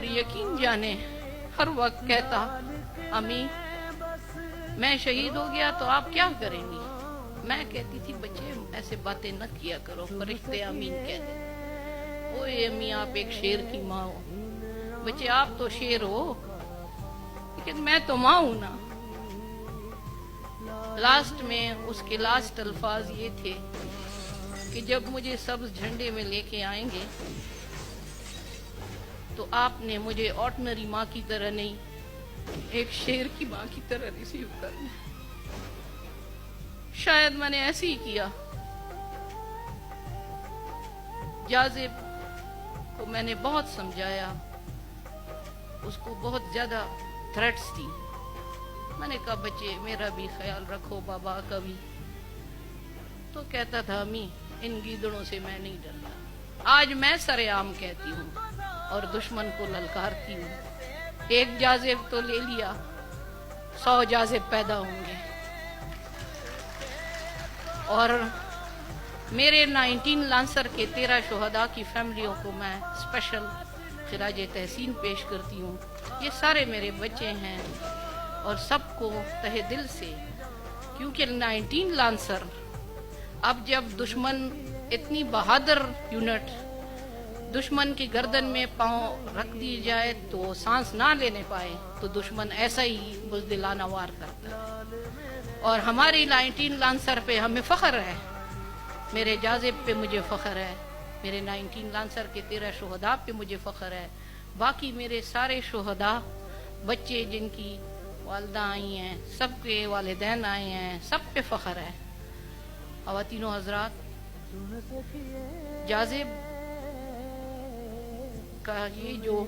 اور یقین جانے ہر وقت کہتا امی میں شہید ہو گیا تو آپ کیا کریں گی؟ میں کہتی تھی بچے ایسے باتیں نہ کیا کرو، فرشتے آمین کہتے۔ اوے امی آپ ایک شیر کی ماں ہو، بچے آپ تو شیر ہو لیکن میں تو ماں ہوں نا۔ لاسٹ میں اس کے لاسٹ الفاظ یہ تھے کہ جب مجھے سبز جھنڈے میں لے کے آئیں گے تو آپ نے مجھے آرڈنری ماں کی طرح نہیں، ایک شیر کی ماں کی طرح ریسیو کرنا۔ شاید میں نے ایسے ہی کیا۔ جاذب کو میں نے بہت سمجھایا، اس کو بہت زیادہ تھریٹس تھی۔ میں نے کہا بچے میرا بھی خیال رکھو، بابا کا بھی۔ تو کہتا تھا امی ان گیدڑوں سے میں نہیں ڈرتا۔ آج میں سر عام کہتی ہوں اور دشمن کو للکارتی ہوں، ایک جاذب تو لے لیا، 100 جاذب پیدا ہوں گے۔ اور میرے 19 لانسر کے 13 شہداء کی فیملیوں کو میں اسپیشل خراج تحسین پیش کرتی ہوں۔ یہ سارے میرے بچے ہیں اور سب کو تہہ دل سے، کیونکہ 19 لانسر اب جب دشمن اتنی بہادر یونٹ دشمن کی گردن میں پاؤں رکھ دی جائے تو سانس نہ لینے پائے تو دشمن ایسا ہی بزدلانہ وار کرتا ہے۔ اور ہماری 19 لانسر پہ ہمیں فخر ہے، میرے جاذب پہ مجھے فخر ہے، میرے 19 لانسر کے 13 شہداء پہ مجھے فخر ہے۔ باقی میرے سارے شہداء بچے جن کی والدہ آئی ہیں، سب کے والدین آئے ہیں، سب پہ فخر ہے۔ خواتین و حضرات، جاذب کا یہ جو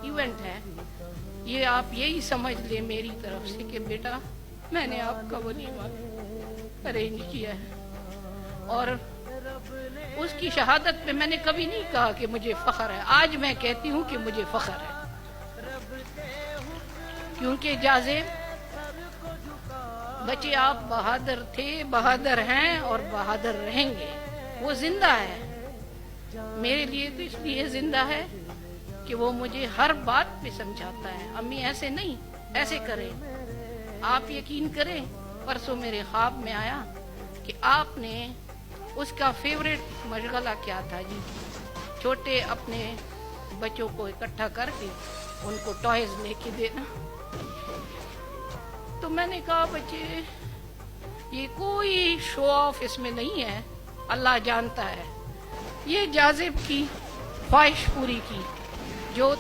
ایونٹ ہے یہ آپ یہی سمجھ لیں میری طرف سے کہ بیٹا میں نے آپ کا ولیمہ ارینج کیا ہے، اور اس کی شہادت پہ میں نے کبھی نہیں کہا کہ مجھے فخر ہے۔ آج میں کہتی ہوں کہ مجھے فخر ہے، کیونکہ جاذب بچے آپ بہادر تھے، بہادر ہیں اور بہادر رہیں گے۔ وہ زندہ ہے، میرے لیے تو اس لیے زندہ ہے کہ وہ مجھے ہر بات پہ سمجھاتا ہے، امی ایسے نہیں، ایسے کریں۔ آپ یقین کریں پرسوں میرے خواب میں آیا کہ آپ نے اس کا فیوریٹ مشغلہ کیا تھا جی، چھوٹے اپنے بچوں کو اکٹھا کر کے ان کو ٹوائز لے کے دینا۔ تو میں نے کہا بچے یہ کوئی شو آف اس میں نہیں ہے، اللہ جانتا ہے، یہ جاذب کی خواہش پوری کی جو